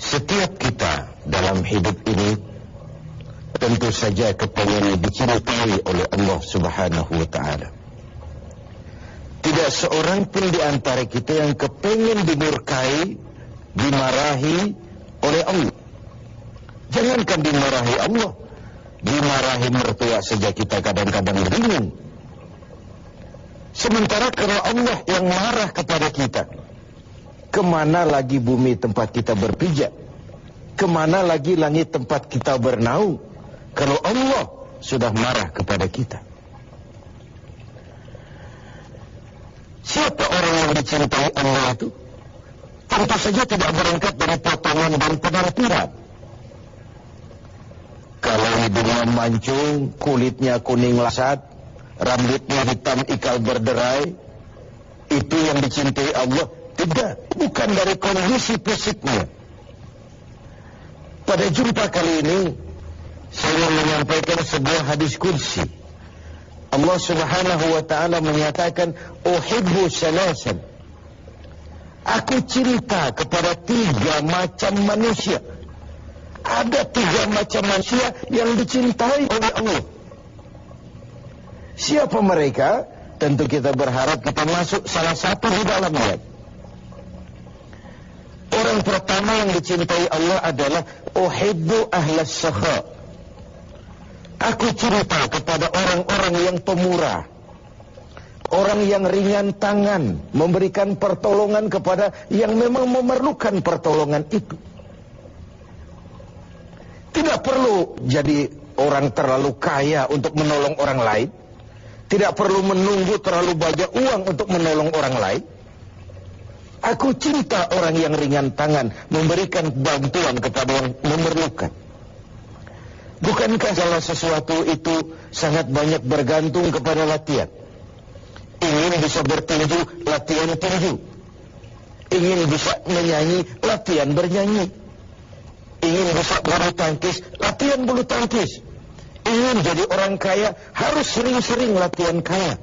Setiap kita dalam hidup ini tentu saja kepengen dicintai oleh Allah Subhanahu wa ta'ala. Tidak seorang pun di antara kita yang kepengen dimurkai, dimarahi oleh Allah. Jangankan dimarahi Allah, dimarahi mertua saja kita kadang-kadang bingung. Sementara kalau Allah yang marah kepada kita, kemana lagi bumi tempat kita berpijak? Kemana lagi langit tempat kita bernaung? Kalau Allah sudah marah kepada kita. Siapa orang yang dicintai Allah itu? Tentu saja tidak berangkat dari potongan dan penampilan. Kalau hidungnya mancung, kulitnya kuning lasat, rambutnya hitam ikal berderai, itu yang dicintai Allah. Tidak, bukan dari kondisi fisiknya. Pada jumpa kali ini saya menyampaikan sebuah hadis kursi. Allah Subhanahu wa ta'ala menyatakan, uhibbu salasan, aku cinta kepada 3 macam manusia. Ada 3 macam manusia yang dicintai oleh Allah. Siapa mereka? Tentu kita berharap kita masuk salah satu di dalamnya. Orang pertama yang dicintai Allah adalah uhibbu ahlas sakha. Aku cinta kepada orang-orang yang pemurah, orang yang ringan tangan, memberikan pertolongan kepada yang memang memerlukan pertolongan itu. Tidak perlu jadi orang terlalu kaya untuk menolong orang lain. Tidak perlu menunggu terlalu banyak uang untuk menolong orang lain. Aku cinta orang yang ringan tangan, memberikan bantuan kepada yang memerlukan. Bukankah segala sesuatu itu sangat banyak bergantung kepada latihan? Ingin bisa bertinju, latihan tinju. Ingin bisa menyanyi, latihan bernyanyi. Ingin bisa bulu tangkis, latihan bulu tangkis. Ingin jadi orang kaya, harus sering-sering latihan kaya.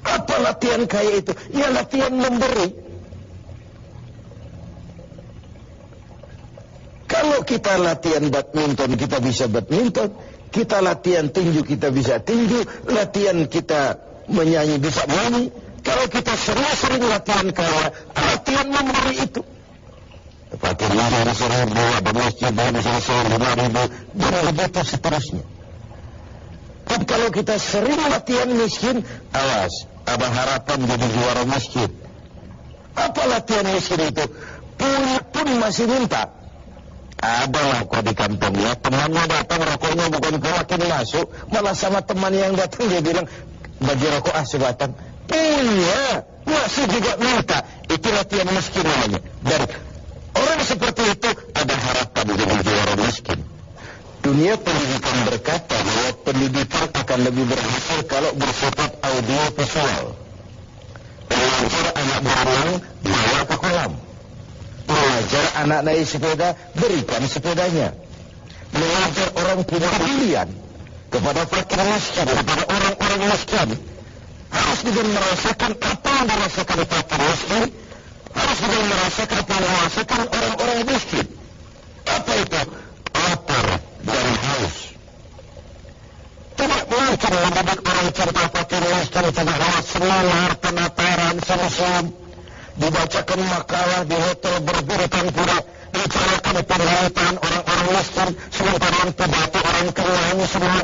Apa latihan kaya itu? Ya latihan memberi. Kalau kita latihan badminton, kita bisa badminton. Kita latihan tinju, kita bisa tinju. Latihan kita menyanyi, bisa menyanyi. Kalau kita sering-sering latihan kaya, latihan memberi itu. Pakai lari di seribu, ada masjid, ada selesai 5.000, dan begitu seterusnya. Dan kalau kita sering latihan miskin, awas, ada harapan jadi juara masjid. Apa latihan miskin itu? Punya pun masih minta. Adalah kok di kampungnya, temannya datang rokoknya bukan makin masuk, malah sama teman yang datang dia bilang, bagi rokok sebatang. Punya, masih juga minta. Itu latihan miskin namanya. Dan orang seperti itu ada harapan jadi juara miskin. Dunia pendidikan berkata bahwa pendidikan akan lebih berhasil kalau bersifat audio visual. Mengajar anak berenang, bawa ke kolam. Mengajar anak naik sepeda, berikan sepedanya. Mengajar orang punya pilihan kepada fakir miskin, kepada orang-orang miskin. Harus juga merasakan apa yang dirasakan fakir miskin. Harus juga merasakan apa yang dirasakan orang-orang miskin. Apa itu? Lapar dan haus. Tidak mungkin mendidik orang cerita fakir miskin sebagai seminar, penataran, semisal. Dibacakan makalah di hotel berbintang pura, dicarakan penderitaan orang-orang miskin, sementara yang pidato orang kaya ini semua.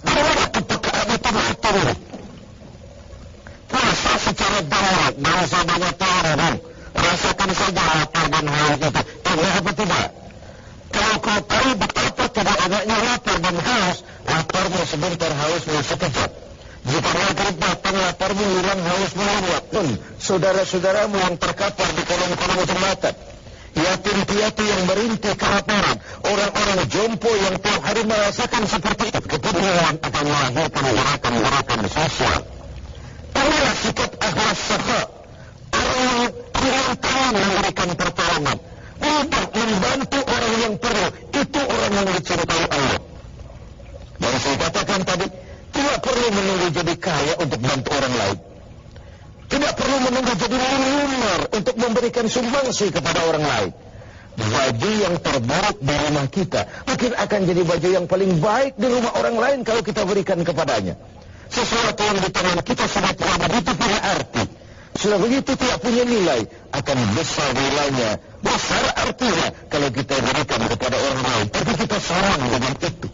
Bagaimana kepekaan itu betul? Rasa secara dalam, bangsa banyak tahu, rasakan saja lapar dan haus itu. Ini apa tidak? Kalau kau tahu betapa tidak adanya lapar dan haus, laparmu sebentar, hausmu sekejap. Jika maghrib datang, laparmu hilang, hausmu lewat pun. Saudara-saudaramu yang terkapar di kolong-kolong jembatan, yatim piatu yang merintih kelaparan, orang-orang jompo yang tiap hari merasakan seperti itu, kepedulian akan melahirkan gerakan-gerakan sosial. Inilah sikap ahlas sakha, orang yang tangan memberikan pertolongan, untuk membantu orang yang perlu. Itu orang yang dicintai Allah. Dan saya katakan tadi, tidak perlu menunggu jadi kaya untuk bantu orang lain. Tidak perlu menunggu jadi miliuner untuk memberikan sumbangsi kepada orang lain. baju yang terburuk di rumah kita mungkin akan jadi baju yang paling baik di rumah orang lain kalau kita berikan kepadanya. Sesuatu yang di tangan kita sudah tidak begitu punya arti, sudah begitu tidak punya nilai, akan besar nilainya, besar artinya kalau kita berikan kepada orang lain. Tapi kita sayang dengan itu.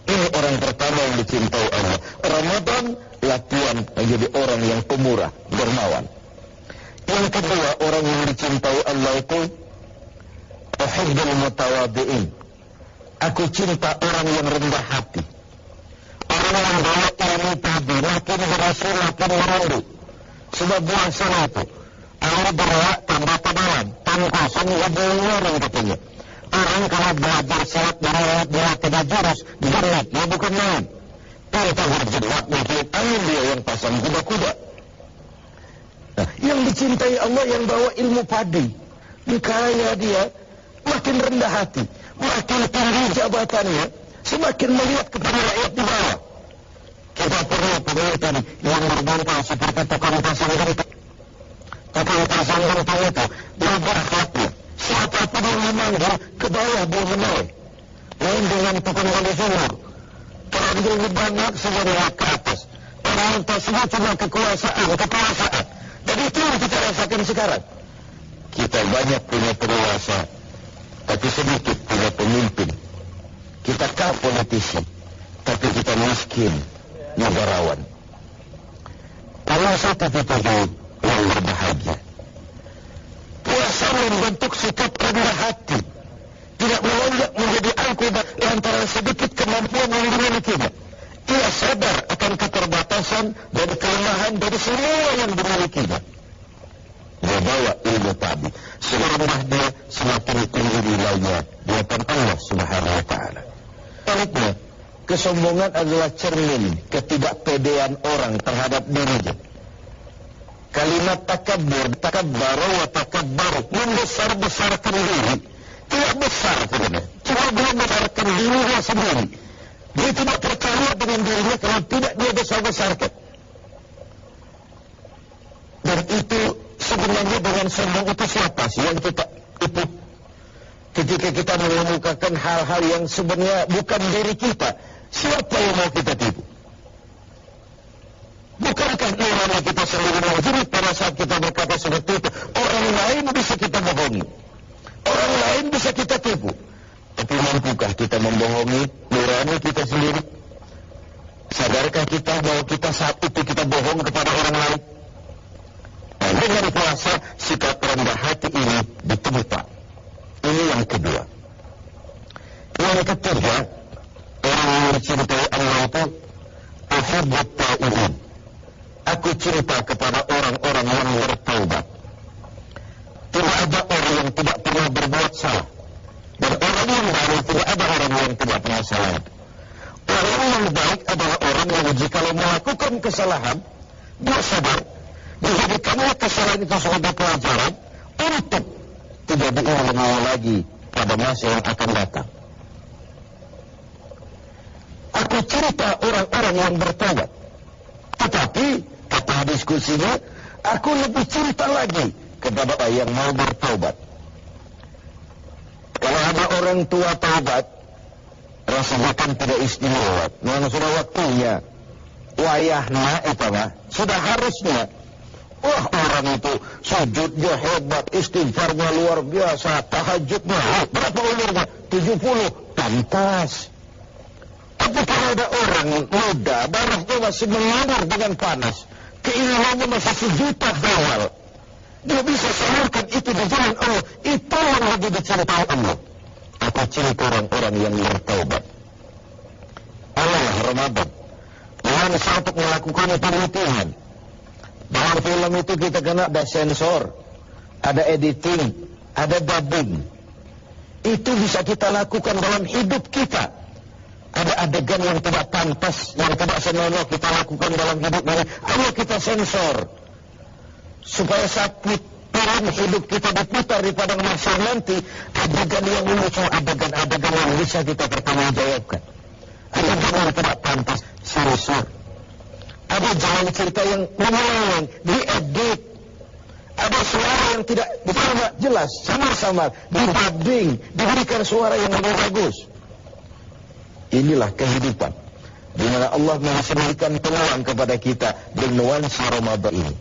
Ini orang pertama yang dicintai Allah. Ramadan latihan menjadi orang yang pemurah, dermawan. Yang kedua, orang yang dicintai Allah itu uhibbul mutawadhi'in. Aku cinta orang yang rendah hati. Orang yang bawa ilmu tadi makin berhasil, makin merendu. Sebab puasa itu Allah bawa tambah ke dalam, tanpa semua orang katanya. Orang kalau belajar salat dia tidak jurus, berat, dia bukan main. Tanpa berjerat mungkin angin dia yang pasang kuda-kuda. Nah, yang dicintai Allah yang bawa ilmu padi, kaya dia, makin rendah hati, makin tinggi jabatannya, semakin melihat kepada rakyat di bawah. Kita perlu penelitian yang berbantah seperti tukang pasang genteng. Tukang pasang genteng itu belajar hati. Siapapun yang memanggil ke bawah dia menoleh. Lain dengan tukang gali sumur. Terambil banyak sebenarnya ke atas. Orang tersebut cuma kekuasaan. Dan itu yang kita rasakan sekarang. Kita banyak punya penguasa, tapi sedikit punya pemimpin. Kita kah politisi, tapi kita miskin negarawan. Allah satu kita yang berbahagia. Puasa membentuk sikap rendah hati, tidak melonjak menjadi angku lantaran sedikit kemampuan yang dimilikinya. Ia sadar akan keterbatasan dan kelemahan dari semua yang dimilikinya. Dia bawa ilmu tadi, serendah dia semakin tinggi nilainya di hadapan Allah Subhanahu wa Ta'ala. Sebaliknya, kesombongan adalah cermin ketidakpedean orang terhadap dirinya. Kalimat takabbaru wa takabbaru, membesar-besarkan diri, tidak besar sebenarnya, cuma dia membesarkan dirinya sendiri. Dia tidak percaya dengan dirinya kalau tidak dia besar-besarkan. Dan itu sebenarnya dengan sombong itu siapa sih yang kita tipu? Ketika kita mengemukakan hal-hal yang sebenarnya bukan diri kita, siapa yang mau kita tipu? Bukankah nurani kita sendiri menjerit pada saat kita berkata seperti itu? Orang lain bisa kita bohongi, orang lain bisa kita tipu, tapi mampukah kita membohongi nurani kita sendiri? Sadarkah kita bahwa kita saat itu kita bohong kepada orang lain? Nah, dengan puasa sikap rendah hati ini ditemukan. Ini yang kedua. Yang ketiga, orang yang mencintai Allah itu uhibbut taibin. Aku cinta kepada orang-orang yang bertaubat. Tidak ada orang yang tidak pernah berbuat salah, dan orang yang baik tidak ada orang yang tidak pernah salah. Orang yang baik adalah orang yang jika melakukan kesalahan, dia sadar, dijadikannya kesalahan itu sebagai pelajaran untuk tidak diulangi lagi pada masa yang akan datang. Aku cerita orang-orang yang bertaubat, tetapi kata diskusinya, aku lebih cerita lagi kepada orang yang mau bertaubat. Kalau ada orang tua taubat, rasanya kan tidak istimewa. Memang sudah waktunya, wayahna itu mah, sudah harusnya. Wah, orang itu sujudnya hebat, istighfarnya luar biasa, tahajudnya, berapa umurnya? 70, pantas. Tapi kalau ada orang muda, darahnya masih mengalir dengan panas, keinginannya masih sejuta awal, dia bisa salurkan itu di jalan Allah. Itu yang lagi dicintai Allah. Aku cinta orang-orang yang bertaubat. Allah Ramadan mengansa untuk melakukan penelitian. Dalam film itu kita kena ada sensor, ada editing, ada dubbing. Itu bisa kita lakukan dalam hidup kita. Ada adegan yang tidak pantas, yang tidak senonoh kita lakukan dalam hidup ini, ayo kita sensor supaya saat film hidup kita diputar di padang mahsyar nanti, adegan yang lucu, adegan yang bisa kita pertanggungjawabkan, adegan yang tidak pantas sensor. Ada jalan cerita yang menyeleweng, diedit, ada suara yang tidak diterima jelas, samar-samar, didubbing, diberikan suara yang lebih bagus. Inilah kehidupan di mana Allah memberikan peluang kepada kita dengan nuansa Ramadan ini.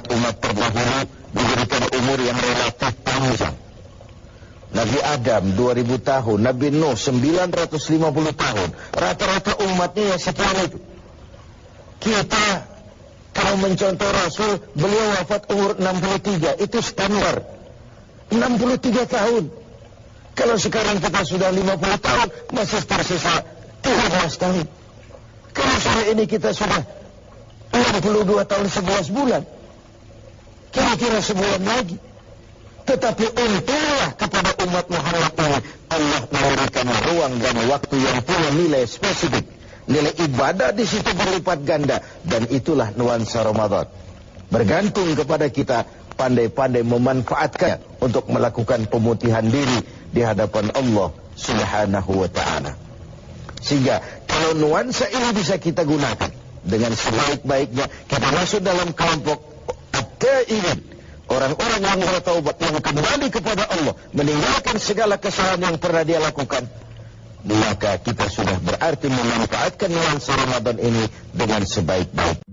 Umat terdahulu diberikan umur yang relatif panjang. Nabi Adam 2000 tahun, Nabi Nuh 950 tahun. Rata-rata umatnya sekian itu. Kita kalau mencontoh Rasul, beliau wafat umur 63, itu standar. 63 tahun. Kalau sekarang kita sudah 50 tahun, masih tersisa 13 tahun. Kalau sore ini kita sudah 62 tahun 11 bulan. Kira-kira sebulan lagi. Tetapi untunglah kepada umat Muhammad ini, Allah memberikan ruang dan waktu yang punya nilai spesifik. Nilai ibadah di situ berlipat ganda. Dan itulah nuansa Ramadan. Bergantung kepada kita pandai-pandai memanfaatkan untuk melakukan pemutihan diri di hadapan Allah Subhanahu wa ta'ala. Sehingga kalau nuansa ini bisa kita gunakan dengan sebaik-baiknya, kita masuk dalam kelompok at-taibin, orang-orang yang bertaubat, yang kembali kepada Allah, meninggalkan segala kesalahan yang pernah dia lakukan, maka kita sudah berarti memanfaatkan nuansa Ramadan ini dengan sebaik-baik.